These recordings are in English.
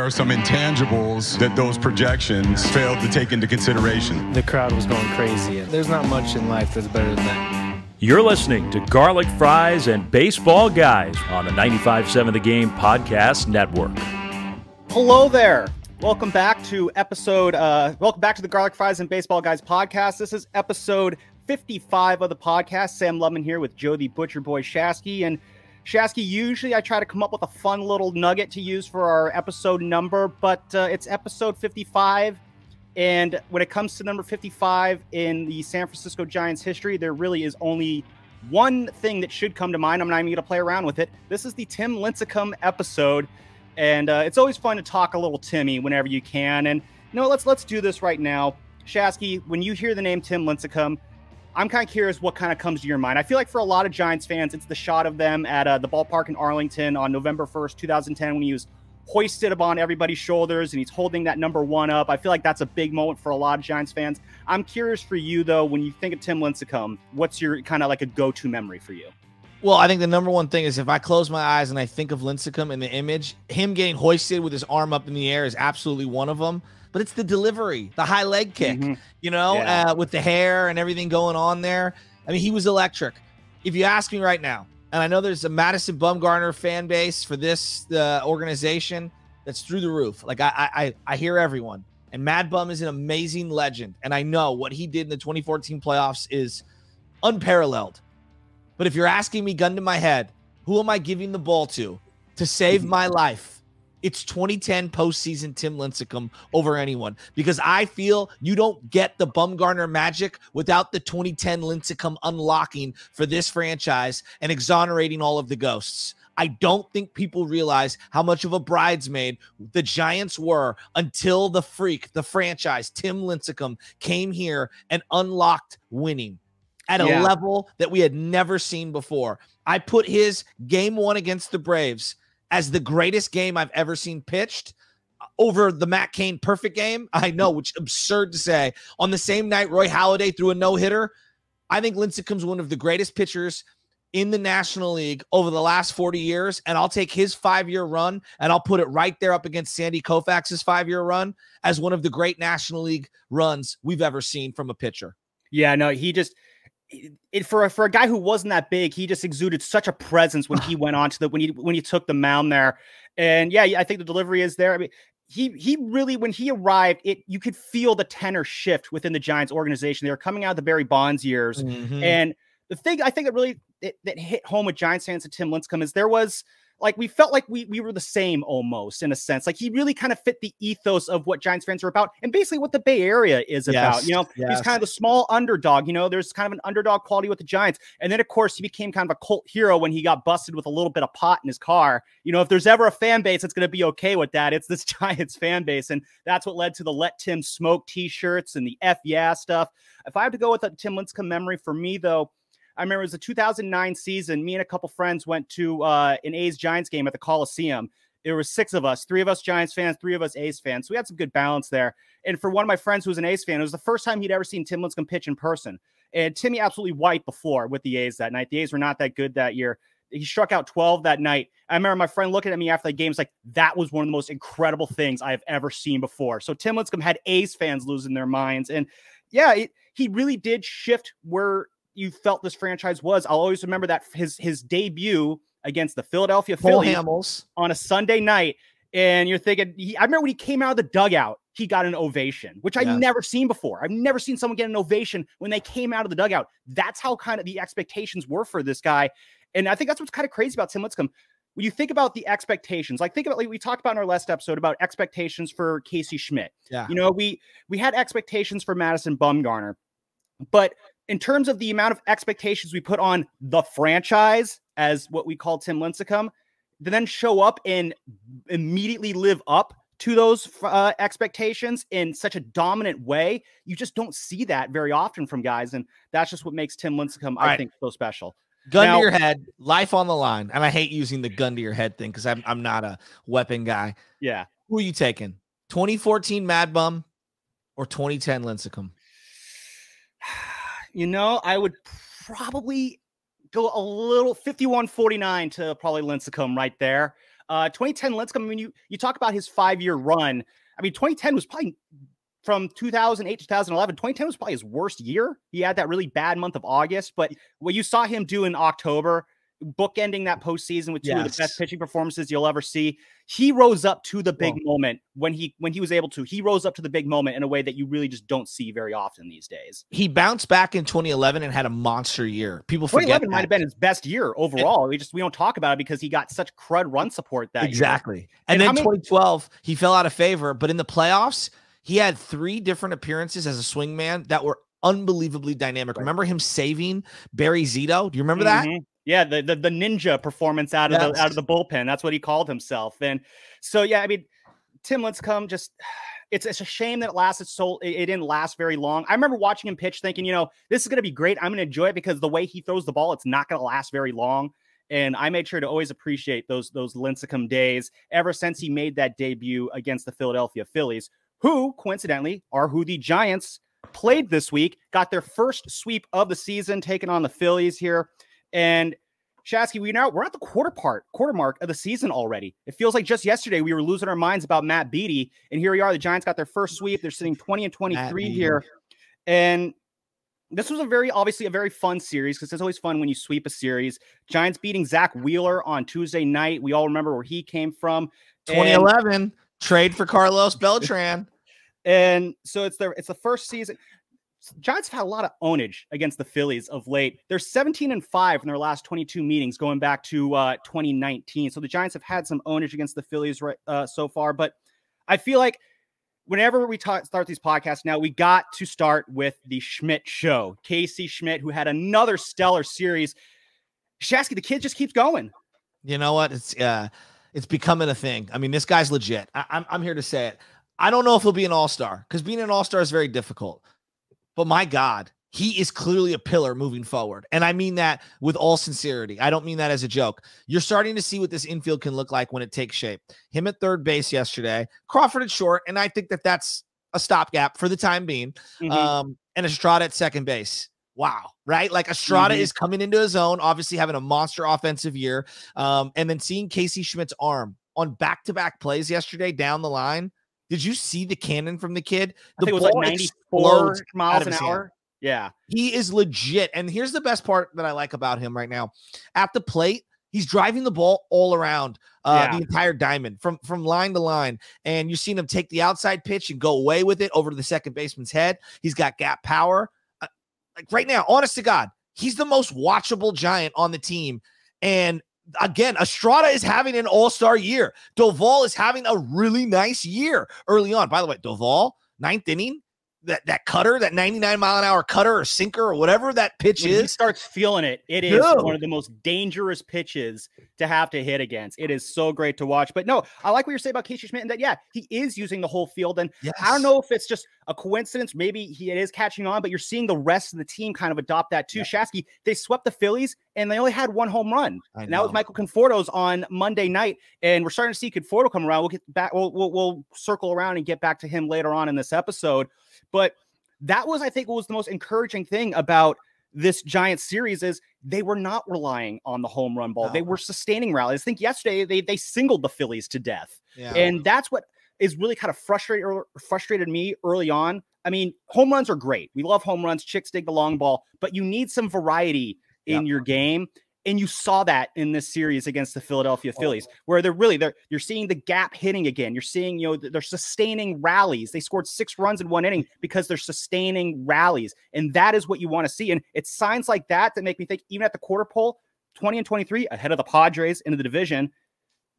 are some intangibles that those projections failed to take into consideration. The crowd was going crazy. There's not much in life that's better than that. You're listening to Garlic Fries and Baseball Guys on the 95.7 The Game Podcast Network. Hello there. Welcome back to the Garlic Fries and Baseball Guys podcast. This is episode 55 of the podcast. Sam Lubman here with Joe the Butcher Boy Shasky. And Shasky, usually I try to come up with a fun little nugget to use for our episode number, but it's episode 55. And when it comes to number 55 in the San Francisco Giants history, there really is only one thing that should come to mind. I'm not even going to play around with it. This is the Tim Lincecum episode. And it's always fun to talk a little Timmy whenever you can. And let's do this right now. Shasky, when you hear the name Tim Lincecum, I'm kind of curious what kind of comes to your mind. I feel like for a lot of Giants fans, it's the shot of them at the ballpark in Arlington on November 1st, 2010, when he was hoisted upon everybody's shoulders and he's holding that number 1 up. I feel like that's a big moment for a lot of Giants fans. I'm curious for you, though, when you think of Tim Lincecum, what's your kind of like a go-to memory for you? Well, I think the number one thing is if I close my eyes and I think of Lincecum in the image, him getting hoisted with his arm up in the air is absolutely one of them. But it's the delivery, the high leg kick, with the hair and everything going on there. I mean, he was electric. If you ask me right now, and I know there's a Madison Bumgarner fan base for this organization that's through the roof. Like I hear everyone. And Mad Bum is an amazing legend. And I know what he did in the 2014 playoffs is unparalleled. But if you're asking me, gun to my head, who am I giving the ball to save my life? It's 2010 postseason Tim Lincecum over anyone, because I feel you don't get the Bumgarner magic without the 2010 Lincecum unlocking for this franchise and exonerating all of the ghosts. I don't think people realize how much of a bridesmaid the Giants were until the freak, the franchise, Tim Lincecum, came here and unlocked winning at a level that we had never seen before. I put his game 1 against the Braves as the greatest game I've ever seen pitched over the Matt Cain perfect game. I know, which is absurd to say. On the same night, Roy Halladay threw a no-hitter. I think Lincecum's one of the greatest pitchers in the National League over the last 40 years, and I'll take his 5-year run, and I'll put it right there up against Sandy Koufax's 5-year run as one of the great National League runs we've ever seen from a pitcher. Yeah, no, he just... For a guy who wasn't that big, he just exuded such a presence when he went on to when he took the mound there. And yeah, I think the delivery is there. I mean, he really, when he arrived, you could feel the tenor shift within the Giants organization. They were coming out of the Barry Bonds years. And the thing I think that really that hit home with Giants fans and Tim Lincecum is there was like, we felt like we were the same almost, in a sense. Like he really kind of fit the ethos of what Giants fans are about and basically what the Bay Area is about. He's kind of the small underdog. There's kind of an underdog quality with the Giants. And then, of course, he became kind of a cult hero when he got busted with a little bit of pot in his car. If there's ever a fan base that's going to be okay with that, it's this Giants fan base. And that's what led to the Let Tim Smoke t-shirts and the F yeah stuff. If I have to go with a Tim Lincecum memory for me, though, I remember it was the 2009 season. Me and a couple friends went to an A's-Giants game at the Coliseum. There were 6 of us, 3 of us Giants fans, 3 of us A's fans. So we had some good balance there. And for one of my friends who was an A's fan, it was the first time he'd ever seen Tim Lincecum pitch in person. And Timmy absolutely wiped the floor with the A's that night. The A's were not that good that year. He struck out 12 that night. I remember my friend looking at me after the game, like, that was one of the most incredible things I have ever seen before. So Tim Lincecum had A's fans losing their minds. And yeah, he really did shift where you felt this franchise was. I'll always remember that his debut against the Philadelphia Phillies on a Sunday night. And you're thinking, I remember when he came out of the dugout, he got an ovation, which I've never seen before. I've never seen someone get an ovation when they came out of the dugout. That's how kind of the expectations were for this guy. And I think that's what's kind of crazy about Tim Lincecum. When you think about the expectations, like we talked about in our last episode about expectations for Casey Schmitt. Yeah. We had expectations for Madison Bumgarner, but in terms of the amount of expectations we put on the franchise as what we call Tim Lincecum, to then show up and immediately live up to those expectations in such a dominant way, you just don't see that very often from guys. And that's just what makes Tim Lincecum, I think, so special. Gun to your head, life on the line. And I hate using the gun to your head thing because I'm not a weapon guy. Yeah. Who are you taking? 2014 Mad Bum or 2010 Lincecum? I would probably go a little 51-49 to probably Lincecum right there. 2010 Lincecum, I mean, you talk about his 5-year run. I mean, 2010 was probably from 2008 to 2011. 2010 was probably his worst year. He had that really bad month of August, but what you saw him do in October, bookending that postseason with two of the best pitching performances you'll ever see. He rose up to the big moment when he was able to. He rose up to the big moment in a way that you really just don't see very often these days. He bounced back in 2011 and had a monster year. People forget 2011 might have been his best year overall. We don't talk about it because he got such crud run support that exactly. year. And then 2012, he fell out of favor, but in the playoffs, he had 3 different appearances as a swingman that were unbelievably dynamic. Right. Remember him saving Barry Zito? Do you remember that? Yeah, the ninja performance out of the bullpen. That's what he called himself. And so, yeah, I mean, Tim Lincecum just it's a shame that it didn't last very long. I remember watching him pitch thinking, this is going to be great. I'm going to enjoy it because the way he throws the ball, it's not going to last very long. And I made sure to always appreciate those Lincecum days ever since he made that debut against the Philadelphia Phillies, who coincidentally are who the Giants played this week, got their first sweep of the season, taking on the Phillies here. And Shasky, we're at the quarter mark of the season already. It feels like just yesterday we were losing our minds about Matt Beatty, and here we are. The Giants got their first sweep. They're sitting 20-23 here, and this was obviously a very fun series because it's always fun when you sweep a series. Giants beating Zach Wheeler on Tuesday night. We all remember where he came from. 2011 trade for Carlos Beltran, and so it's the first season. Giants have had a lot of ownage against the Phillies of late. They're 17-5 in their last 22 meetings going back to 2019. So the Giants have had some ownage against the Phillies so far. But I feel like whenever we start these podcasts now, we got to start with the Schmitt show. Casey Schmitt, who had another stellar series. Shasky, the kid just keeps going. You know what? It's becoming a thing. I mean, this guy's legit. I'm here to say it. I don't know if he'll be an all-star because being an all-star is very difficult. But my God, he is clearly a pillar moving forward. And I mean that with all sincerity. I don't mean that as a joke. You're starting to see what this infield can look like when it takes shape. Him at third base yesterday, Crawford at short, and I think that's a stopgap for the time being. And Estrada at second base. Wow, right? Like Estrada is coming into his own, obviously having a monster offensive year. And then seeing Casey Schmitt's arm on back-to-back plays yesterday down the line. Did you see the cannon from the kid? I think it was like 94 miles an hour. Yeah. He is legit. And here's the best part that I like about him right now. At the plate, he's driving the ball all around the entire diamond from line to line. And you've seen him take the outside pitch and go away with it over to the second baseman's head. He's got gap power. Like right now, honest to God, he's the most watchable Giant on the team. And again, Estrada is having an all-star year. Doval is having a really nice year early on. By the way, Doval, 9th inning, that cutter, that 99-mile-an-hour cutter or sinker or whatever that pitch is. He starts feeling it. It is one of the most dangerous pitches to have to hit against. It is so great to watch. But no, I like what you're saying about Casey Schmitt and that, he is using the whole field. And I don't know if it's just a coincidence. Maybe it is catching on, but you're seeing the rest of the team kind of adopt that too. Shasky, they swept the Phillies and they only had 1 home run. And that was Michael Conforto's on Monday night. And we're starting to see Conforto come around. We'll get back. We'll circle around and get back to him later on in this episode. But that was, I think, what was the most encouraging thing about this Giants series is they were not relying on the home run ball. No. They were sustaining rallies. I think yesterday they singled the Phillies to death. Yeah. And that's what is really kind of frustrated me early on. I mean, home runs are great. We love home runs. Chicks dig the long ball, but you need some variety in your game. And you saw that in this series against the Philadelphia Phillies, where you're seeing the gap hitting again. You're seeing, they're sustaining rallies. They scored 6 runs in 1 inning because they're sustaining rallies. And that is what you want to see. And it's signs like that make me think, even at the quarter pole, 20-23, ahead of the Padres into the division,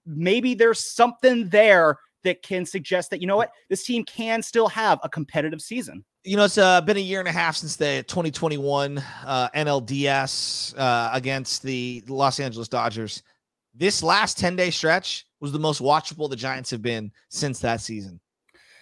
maybe there's something there that can suggest that, this team can still have a competitive season. It's been a year and a half since the 2021 NLDS against the Los Angeles Dodgers. This last 10-day stretch was the most watchable the Giants have been since that season.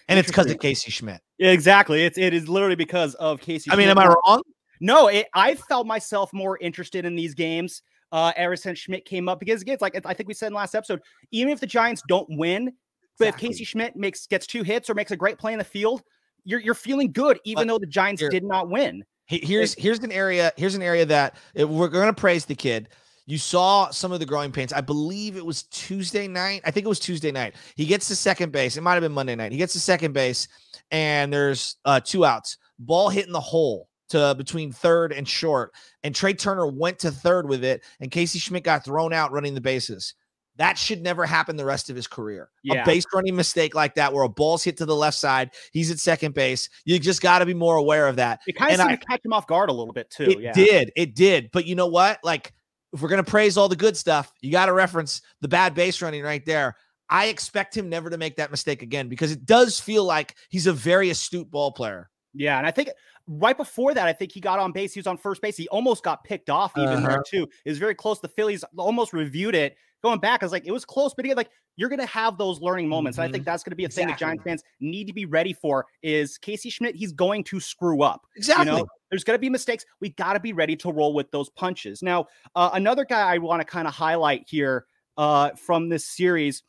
And it's because of Casey Schmitt. Yeah, exactly. It is literally because of Casey Schmitt. I mean, am I wrong? No, I felt myself more interested in these games ever since Schmitt came up. Because, again, it's like I think we said in the last episode, even if the Giants don't win, but if Casey Schmitt gets 2 hits or makes a great play in the field, you're feeling good, even though the Giants did not win. Here's an area that we're going to praise the kid. You saw some of the growing pains. I believe it was Tuesday night. I think it was Tuesday night. He gets to second base. It might have been Monday night. He gets to second base, and there's 2 outs. Ball hitting the hole to between third and short, and Trey Turner went to third with it, and Casey Schmitt got thrown out running the bases. That should never happen the rest of his career. Yeah. A base running mistake like that where a ball's hit to the left side, he's at second base. You just got to be more aware of that. It kind of seemed to catch him off guard a little bit too. It did. But you know what? Like, if we're going to praise all the good stuff, you got to reference the bad base running right there. I expect him never to make that mistake again, because it does feel like he's a very astute ball player. Yeah, and I think right before that, I think he got on base. He was on first base. He almost got picked off even there too. It was very close. The Phillies almost reviewed it. Going back, I was like, it was close, but again, like, you're going to have those learning moments. And I think that's going to be a thing that Giants fans need to be ready for. Is Casey Schmitt, he's going to screw up. Exactly. You know, there's going to be mistakes. We got to be ready to roll with those punches. Now, another guy I want to kind of highlight here from this series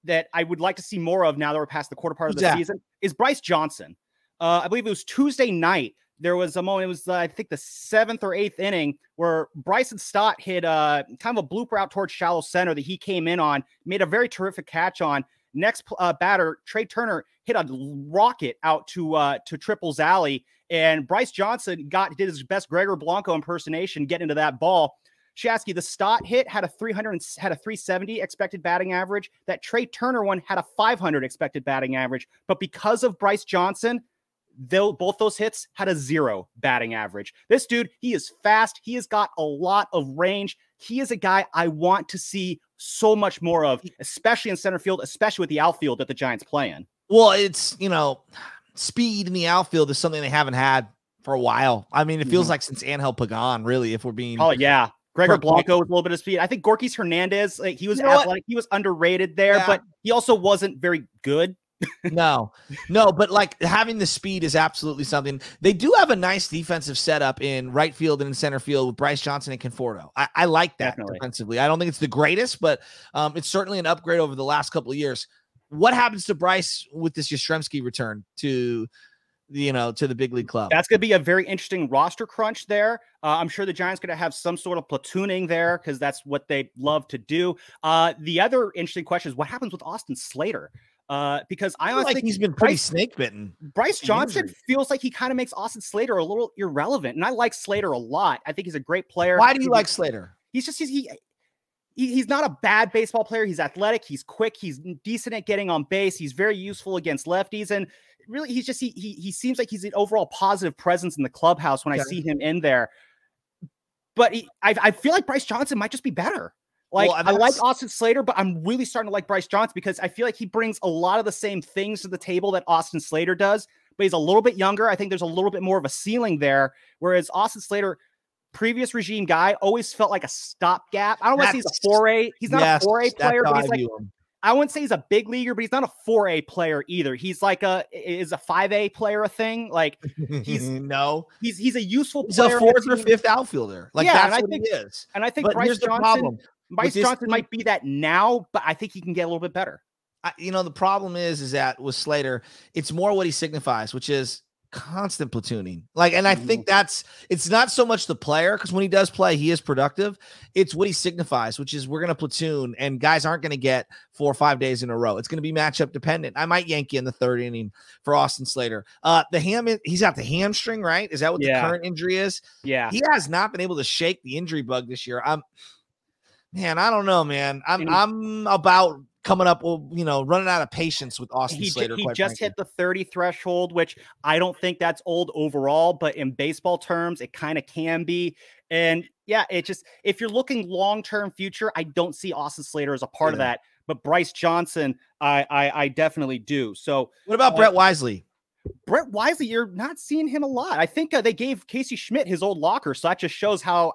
that I would like to see more of now that we're past the quarter part of the season is Bryce Johnson. I believe it was Tuesday night. There was a moment, it was, I think, the 7th or 8th inning where Bryson Stott hit kind of a blooper out towards shallow center that he came in on, made a very terrific catch on. Next batter, Trey Turner, hit a rocket out to Triple's alley, and Bryce Johnson did his best Gregor Blanco impersonation, get into that ball. Shasky, the Stott hit had a 370 expected batting average. That Trey Turner one had a 500 expected batting average, but because of Bryce Johnson, both those hits had a 0 batting average. This dude, he is fast. He has got a lot of range. He is a guy I want to see so much more of, especially in center field, especially with the outfield that the Giants play in. Well, it's, speed in the outfield is something they haven't had for a while. I mean, it feels like since Angel Pagan, really, if we're being... Oh, yeah. Gregor Blanco with a little bit of speed. I think Gorkys Hernandez, like, he was athletic. He was underrated there, but he also wasn't very good. No, but like, having the speed is absolutely something. They do have a nice defensive setup in right field and in center field with Bryce Johnson and Conforto. I like that defensively. I don't think it's the greatest, but it's certainly an upgrade over the last couple of years. What happens to Bryce with this Yastrzemski return to the big league club? That's going to be a very interesting roster crunch there. I'm sure the Giants going to have some sort of platooning there because that's what they love to do. The other interesting question is what happens with Austin Slater? Because I honestly think he's been pretty snake bitten. Bryce Johnson feels like he kind of makes Austin Slater a little irrelevant, and I like Slater a lot. I think he's a great player. Why do you like Slater? He's not a bad baseball player. He's athletic. He's quick. He's decent at getting on base. He's very useful against lefties, and really, he seems like he's an overall positive presence in the clubhouse when I see him in there. But I feel like Bryce Johnson might just be better. Like, I like Austin Slater, but I'm really starting to like Bryce Johnson because I feel like he brings a lot of the same things to the table that Austin Slater does, but he's a little bit younger. I think there's a little bit more of a ceiling there, whereas Austin Slater, previous regime guy, always felt like a stopgap. I don't want to say he's a 4A. He's not a 4A player, but he's like, I wouldn't say he's a big leaguer, but he's not a 4A player either. He's like is a 5A player a thing? Like, he's he's a useful player. He's a 4th or 5th outfielder. Like, that's what he is. And I think Bryce Johnson might be that now, but I think he can get a little bit better. The problem is that with Slater, it's more what he signifies, which is constant platooning. Like, and I think it's not so much the player, because when he does play, he is productive. It's what he signifies, which is we're going to platoon, and guys aren't going to get 4 or 5 days in a row. It's going to be matchup dependent. I might yank you in the 3rd inning for Austin Slater. He's got the hamstring, right? Is that what the current injury is? Yeah. He has not been able to shake the injury bug this year. Man, I don't know, man. I'm about coming up, running out of patience with Austin Slater. He just hit the 30 threshold, which I don't think that's old overall, but in baseball terms, it kind of can be. And yeah, if you're looking long-term future, I don't see Austin Slater as a part of that. But Bryce Johnson, I definitely do. So what about Brett Wisely? Brett Wisely, you're not seeing him a lot. I think they gave Casey Schmitt his old locker, so that just shows how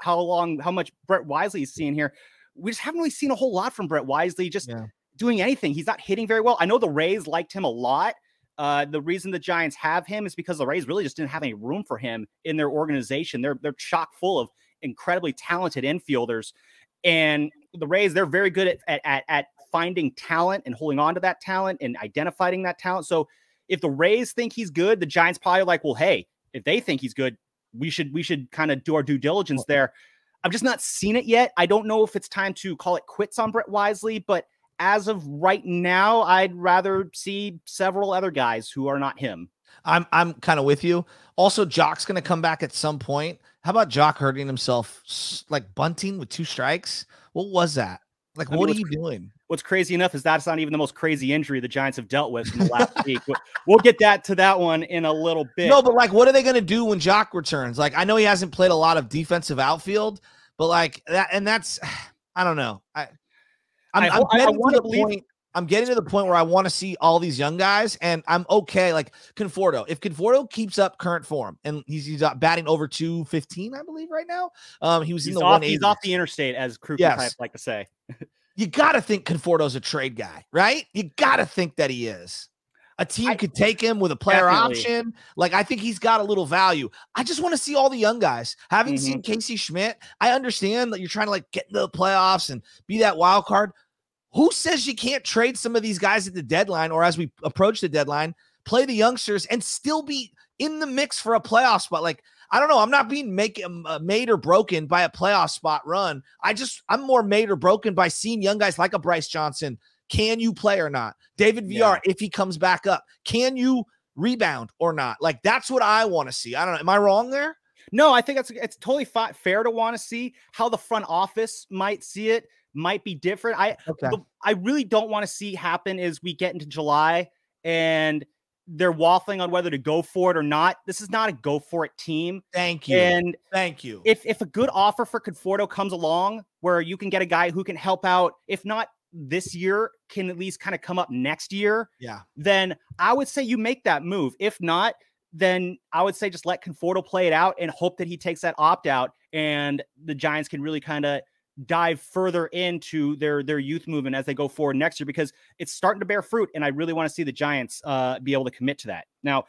much Brett Wisely is seeing here. We just haven't really seen a whole lot from Brett Wisely doing anything. He's not hitting very well. I know the Rays liked him a lot. The reason the Giants have him is because the Rays really just didn't have any room for him in their organization. They're chock full of incredibly talented infielders. And the Rays, they're very good at finding talent and holding on to that talent and identifying that talent. So if the Rays think he's good, the Giants probably are like, well, hey, if they think he's good, we should kind of do our due diligence there. I've just not seen it yet. I don't know if it's time to call it quits on Brett Wisely, but as of right now, I'd rather see several other guys who are not him. I'm kind of with you. Also, Jock's going to come back at some point. How about Jock hurting himself, like bunting with 2 strikes? What was that? Like, what are you doing? What's crazy enough is that's not even the most crazy injury the Giants have dealt with in the last week. We'll get to that one in a little bit. No, but like, what are they going to do when Jock returns? Like, I know he hasn't played a lot of defensive outfield, but like that, and that's, I don't know. I'm getting to the point where I want to see all these young guys, and I'm okay. Like Conforto, if Conforto keeps up current form, and he's batting over 215, I believe right now. He's in the 180s. He's off the interstate, as crew types like to say. You got to think Conforto's a trade guy, right? You got to think that he is. A team could take him with a player option. Like, I think he's got a little value. I just want to see all the young guys. Having seen Casey Schmitt, I understand that you're trying to like get into the playoffs and be that wild card. Who says you can't trade some of these guys at the deadline, or as we approach the deadline, play the youngsters and still be in the mix for a playoff spot? Like, I don't know. I'm not being made or broken by a playoff spot run. I'm more made or broken by seeing young guys like a Bryce Johnson. Can you play or not? David VR, if he comes back up, can you rebound or not? Like, that's what I want to see. I don't know. Am I wrong there? No, I think it's totally fair to want to see how the front office might see it. Might be different. I really don't want to see happen is we get into July and they're waffling on whether to go for it or not. This is not a go for it team. Thank you. And thank you. If a good offer for Conforto comes along where you can get a guy who can help out, if not this year, can at least kind of come up next year, then I would say you make that move. If not, then I would say just let Conforto play it out and hope that he takes that opt out and the Giants can really kind of dive further into their youth movement as they go forward next year, because it's starting to bear fruit. And I really want to see the Giants be able to commit to that. Now,